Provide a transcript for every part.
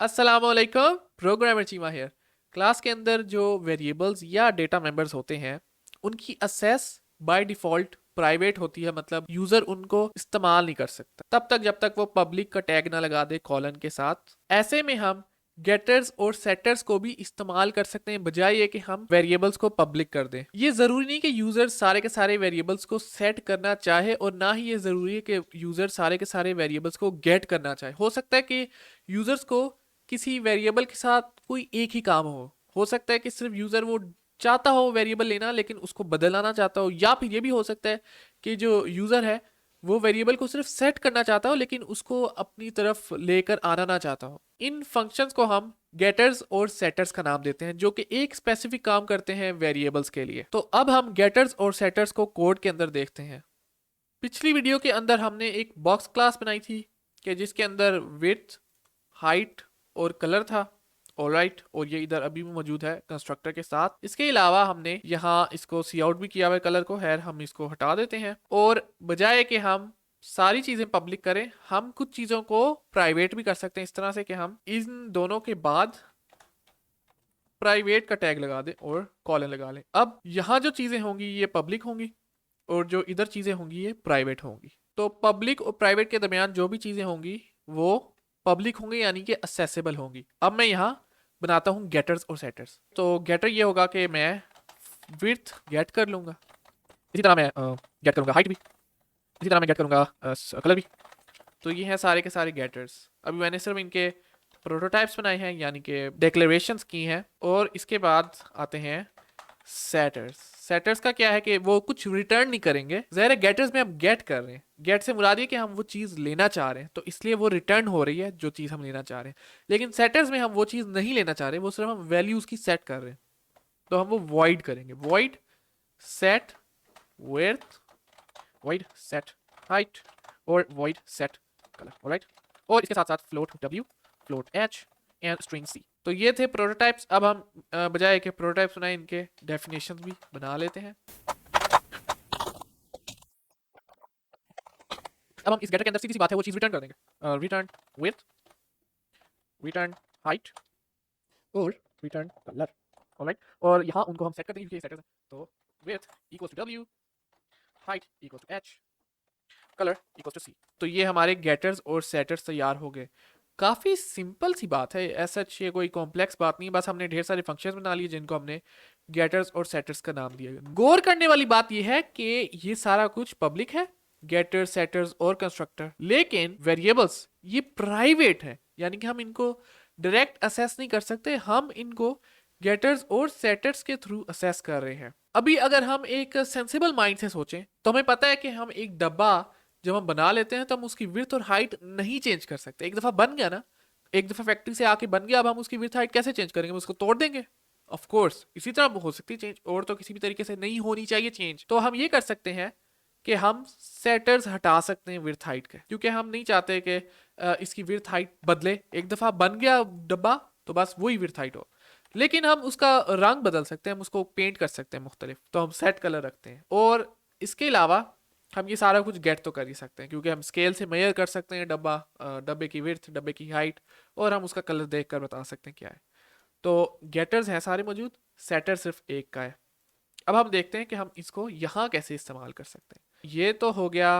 अस्सलामुअलैकुम, programmer Cheema here. Class के अंदर जो वेरिएबल्स या डेटा मेंबर्स होते हैं उनकी असेस बाय डिफ़ॉल्ट प्राइवेट होती है, मतलब यूजर उनको इस्तेमाल नहीं कर सकता तब तक जब तक वो पब्लिक का टैग ना लगा दे कॉलन के साथ। ऐसे में हम गेटर्स और सेटर्स को भी इस्तेमाल कर सकते हैं, बजाय ये कि हम वेरिएबल्स को पब्लिक कर दें। ये जरूरी नहीं कि यूजर सारे के सारे वेरिएबल्स को सेट करना चाहे, और ना ही ये जरूरी है कि यूजर सारे के सारे वेरिएबल्स को गेट करना चाहे। हो सकता है कि यूजर्स को किसी वेरिएबल के साथ कोई एक ही काम हो सकता है कि सिर्फ यूजर वो चाहता हो वेरिएबल लेना लेकिन उसको बदलना ना चाहता हो, या फिर ये भी हो सकता है कि जो यूजर है वो वेरिएबल को सिर्फ सेट करना चाहता हो लेकिन उसको अपनी तरफ लेकर आना ना चाहता हो। इन फंक्शंस को हम गेटर्स और सेटर्स का नाम देते हैं, जो कि एक स्पेसिफिक काम करते हैं वेरिएबल्स के लिए। तो अब हम गेटर्स और सेटर्स को कोड के अंदर देखते हैं। पिछली वीडियो के अंदर हमने एक बॉक्स क्लास बनाई थी कि जिसके अंदर विड्थ, हाइट और कलर था। ऑलराइट, और ये इधर अभी भी मौजूद है कंस्ट्रक्टर के साथ। इसके अलावा हमने यहाँ इसको सी आउट भी किया हुआ है कलर को। खैर, हम इसको हटा देते हैं और बजाय कि हम सारी चीजें पब्लिक करें, हम कुछ चीजों को प्राइवेट भी कर सकते हैं, इस तरह से कि हम इन दोनों के बाद प्राइवेट का टैग लगा दें और कॉलन लगा लें। अब यहाँ जो चीजें होंगी ये पब्लिक होंगी और जो इधर चीजें होंगी ये प्राइवेट होंगी। तो पब्लिक और प्राइवेट के दरमियान जो भी चीजें होंगी वो पब्लिक होंगी, यानी कि असेसेबल होंगी। अब मैं यहाँ बनाता हूँ गेटर्स और सेटर्स। तो गेटर ये होगा कि मैं विड्थ गेट कर लूंगा, इसी तरह मैं गेट करूंगा हाइट भी, इसी तरह मैं गेट करूंगा कलर भी। तो ये हैं सारे के सारे गेटर्स। अभी मैंने सिर्फ इनके प्रोटोटाइप्स बनाए हैं, यानी कि डिक्लेरेशंस की हैं। और इसके बाद आते हैं सेटर्स। सेटर्स का क्या है कि वो कुछ रिटर्न नहीं करेंगे। ज़ाहिर गेटर्स में हम गेट कर रहे हैं, गेट से मुराद ये कि हम वो चीज़ लेना चाह रहे हैं, तो इसलिए वो रिटर्न हो रही है जो चीज़ हम लेना चाह रहे हैं। लेकिन सेटर्स में हम वो चीज़ नहीं लेना चाह रहे, वो सिर्फ हम वैल्यूज़ की सेट कर रहे हैं, तो हम वो वॉइड करेंगे। Void set width, void set height और वॉइड सेट कलर। ऑलराइट, और इसके साथ साथ float w, float h and string c। तो ये थे प्रोटोटाइप्स। अब हम बजाय के प्रोटोटाइप्स बनाए, इनके डेफिनेशंस भी बना लेते हैं। अब हम इस गेटर के अंदर सीधी सी बात है वो चीज रिटर्न कर देंगे। रिटर्न विड्थ, रिटर्न हाइट और रिटर्न कलर। ऑलराइट, और यहाँ उनको हम सेट कर देंगे क्योंकि सेटर्स हैं। तो width equals to w, height equals to h, colour equals to c। तो ये हमारे गेटर्स और सेटर्स तैयार हो गए। काफ़ी सिंपल सी बात है, ऐसा ये कोई कॉम्प्लेक्स बात नहीं। बस हमने ढेर सारे फंक्शंस बना लिए जिनको हमने गेटर्स और सेटर्स का नाम दिया। गौर करने वाली बात यह है कि ये सारा कुछ पब्लिक है, गेटर्स, सेटर्स और कंस्ट्रक्टर, लेकिन वेरिएबल्स ये प्राइवेट है, यानी कि हम इनको डायरेक्ट असेस नहीं कर सकते। हम इनको गेटर्स और सेटर्स के थ्रू असेस कर रहे हैं। अभी अगर हम एक सेंसिबल माइंड से सोचें तो हमें पता है कि हम एक डब्बा जब हम बना लेते हैं तो हम उसकी विड्थ और हाइट नहीं चेंज कर सकते। एक दफा बन गया ना, एक दफा फैक्ट्री से आके बन गया, अब हम उसकी विड्थ हाइट कैसे चेंज करेंगे? हम उसको तोड़ देंगे? ऑफ कोर्स इसी तरह हो सकती है चेंज, और तो किसी भी तरीके से नहीं होनी चाहिए चेंज। तो हम ये कर सकते हैं कि हम सेटर्स हटा सकते हैं विड्थ हाइट के, क्योंकि हम नहीं चाहते कि इसकी विड्थ हाइट बदले। एक दफा बन गया डब्बा तो बस वही विड्थ हाइट हो। लेकिन हम उसका रंग बदल सकते हैं, हम उसको पेंट कर सकते हैं मुख्तलिफ, तो हम सेट कलर रखते हैं। और इसके अलावा हम ये सारा कुछ गेट तो कर ही सकते हैं, क्योंकि हम स्केल से मेजर कर सकते हैं डब्बे की विड्थ, डब्बे की हाइट, और हम उसका कलर देख कर बता सकते हैं क्या है। तो गेटर्स हैं सारे मौजूद, सेटर सिर्फ एक का है। अब हम देखते हैं कि हम इसको यहाँ कैसे इस्तेमाल कर सकते हैं। ये तो हो गया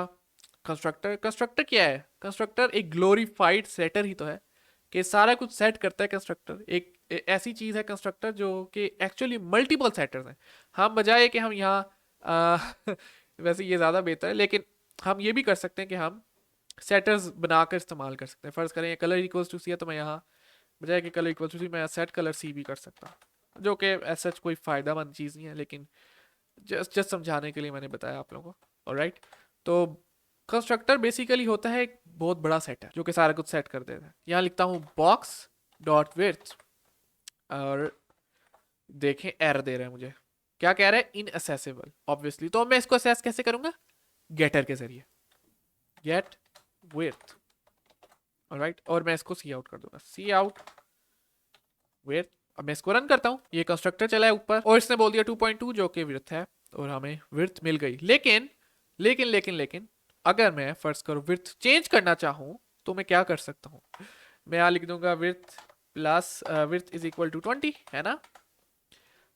कंस्ट्रक्टर। कंस्ट्रक्टर क्या है? कंस्ट्रक्टर एक ग्लोरीफाइड सेटर ही तो है कि सारा कुछ सेट करता है। कंस्ट्रक्टर एक ऐसी चीज़ है कंस्ट्रक्टर जो कि एक्चुअली मल्टीपल सेटर्स हैं। हम बजाय कि हम यहाँ वैसे ये ज़्यादा बेहतर है, लेकिन हम ये भी कर सकते हैं कि हम सेटर्स बनाकर इस्तेमाल कर सकते हैं। फ़र्ज़ करें कलर इक्वल्स टू सी है, तो मैं यहाँ बजाय कि कलर इक्वल्स टू सी मैं सेट कलर सी भी कर सकता हूँ, जो कि ऐसा कोई फ़ायदा मंद चीज़ नहीं है, लेकिन जस्ट जस्ट समझाने के लिए मैंने बताया आप लोगों को। ऑलराइट, तो कंस्ट्रक्टर बेसिकली होता है एक बहुत बड़ा सेटर जो कि सारा कुछ सेट कर देता है। यहाँ लिखता हूँ बॉक्स डॉट विड्थ, और देखें एरर दे रहा है मुझे। क्या कह रहा है? इनअसेसेबल। ऑब्वियसली तो मैं इसको असेस कैसे करूंगा? गेटर के जरिए, गेट विड्थ। ऑलराइट, और मैं इसको सी आउट कर दूंगा, सी आउट विड्थ। अब मैं इसको रन करता हूँ, ये कंस्ट्रक्टर चला है ऊपर और इसने बोल दिया 2.2 जो कि विड्थ है, और हमें विड्थ मिल गई। लेकिन लेकिन लेकिन लेकिन अगर मैं फर्स्ट करो विड्थ चेंज करना चाहूँ तो मैं क्या कर सकता हूँ? मैं यहाँ लिख दूंगा width plus width is equal to 20 है ना।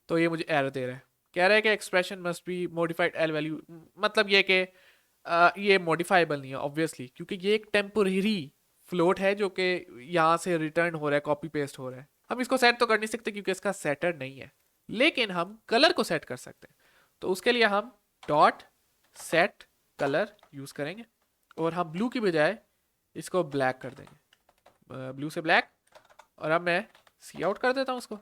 तो ये मुझे एरर दे रहा है, कह रहा है कि expression must be modified L value, मतलब ये कि ये मॉडिफाइबल नहीं है ऑब्वियसली, क्योंकि ये एक टेम्पोरेरी फ्लोट है जो कि यहाँ से रिटर्न हो रहा है, कॉपी पेस्ट हो रहा है। हम इसको सेट तो कर नहीं सकते क्योंकि इसका सेटर नहीं है, लेकिन हम कलर को सेट कर सकते हैं। तो उसके लिए हम डॉट सेट कलर यूज करेंगे और हम ब्लू की बजाय इसको ब्लैक कर देंगे, ब्लू से ब्लैक। और अब मैं सी आउट कर देता हूँ उसको।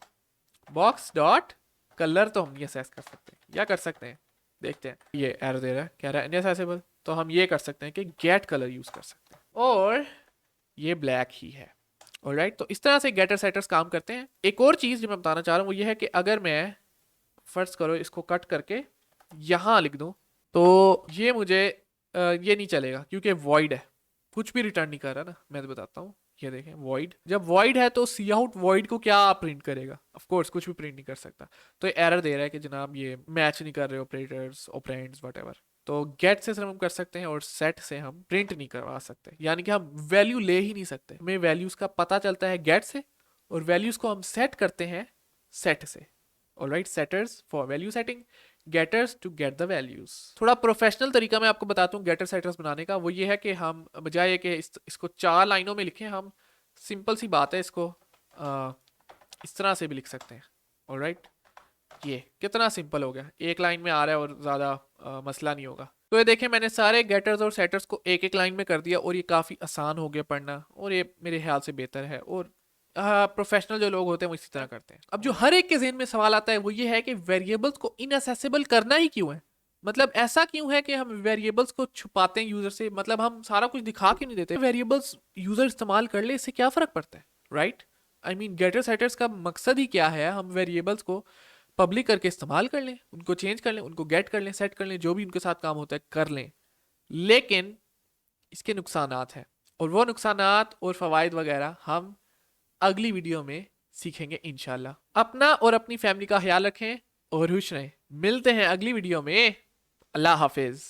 बॉक्स डॉट कलर तो हम नहीं असेस कर सकते, या कर सकते हैं, देखते हैं। ये एरर दे रहा है, कह रहा है इनअसेसेबल। तो हम ये कर सकते हैं कि गेट कलर यूज कर सकते हैं, और ये ब्लैक ही है। ऑलराइट, तो इस तरह से गेटर सेटर्स काम करते हैं। एक और चीज जो मैं बताना चाह रहा हूँ वो ये है कि अगर मैं फर्ज करो इसको कट करके यहाँ लिख दूं, तो ये मुझे ये नहीं चलेगा क्योंकि वॉइड है, कुछ भी रिटर्न नहीं कर रहा ना। मैं तो बताता हूँ, ये देखें वॉइड, जब वॉइड है तो सी आउट वॉइड को क्या प्रिंट करेगा, ऑफ कोर्स कुछ भी प्रिंट नहीं कर सकता। तो ये एरर दे रहा है कि जनाब ये मैच नहीं कर रहे ऑपरेटर्स, ऑपरेंड्स, व्हाटएवर। तो गेट से सिर्फ हम कर सकते हैं और सेट से हम प्रिंट नहीं करवा सकते, यानी कि हम वैल्यू ले ही नहीं सकते। हमें वैल्यूज का पता चलता है गेट से, और वैल्यूज को हम सेट करते हैं सेट से। Alright, setters for value setting, getters to get the values. थोड़ा प्रोफेशनल तरीका मैं आपको बताता हूँ गेटर सेटर्स बनाने का, वो ये है कि हम बजाय कि इसको 4 लाइनों में लिखें, हम सिंपल सी बात है, इसको इस तरह से भी लिख सकते हैं। ऑलराइट, ये कितना सिंपल हो गया, एक लाइन में आ रहा है और ज़्यादा मसला नहीं होगा। तो ये देखें मैंने सारे गेटर्स और सेटर्स को एक एक लाइन में कर दिया, और ये काफ़ी आसान हो गया पढ़ना, और ये मेरे ख्याल से बेहतर है। और प्रोफेशनल जो लोग होते हैं वो इसी तरह करते हैं। अब जो हर एक के ज़हन में सवाल आता है वो ये है कि वेरिएबल्स को इनअसेसेबल करना ही क्यों है, मतलब ऐसा क्यों है कि हम वेरिएबल्स को छुपाते हैं यूजर से, मतलब हम सारा कुछ दिखा क्यों नहीं देते। वेरिएबल्स यूजर इस्तेमाल कर ले, इससे क्या फ़र्क पड़ता है, right. I mean getter setters का मकसद ही क्या है, हम वेरिएबल्स को पब्लिक करके इस्तेमाल कर लें, उनको चेंज कर लें, उनको गेट कर लें, सेट कर लें, जो भी उनके साथ काम होता है कर लें। लेकिन इसके नुकसानात हैं, और वो नुकसानात और फ़वाइद वगैरह हम अगली वीडियो में सीखेंगे इंशाल्लाह। अपना और अपनी फैमिली का ख्याल रखें और खुश रहें। मिलते हैं अगली वीडियो में। अल्लाह हाफिज़।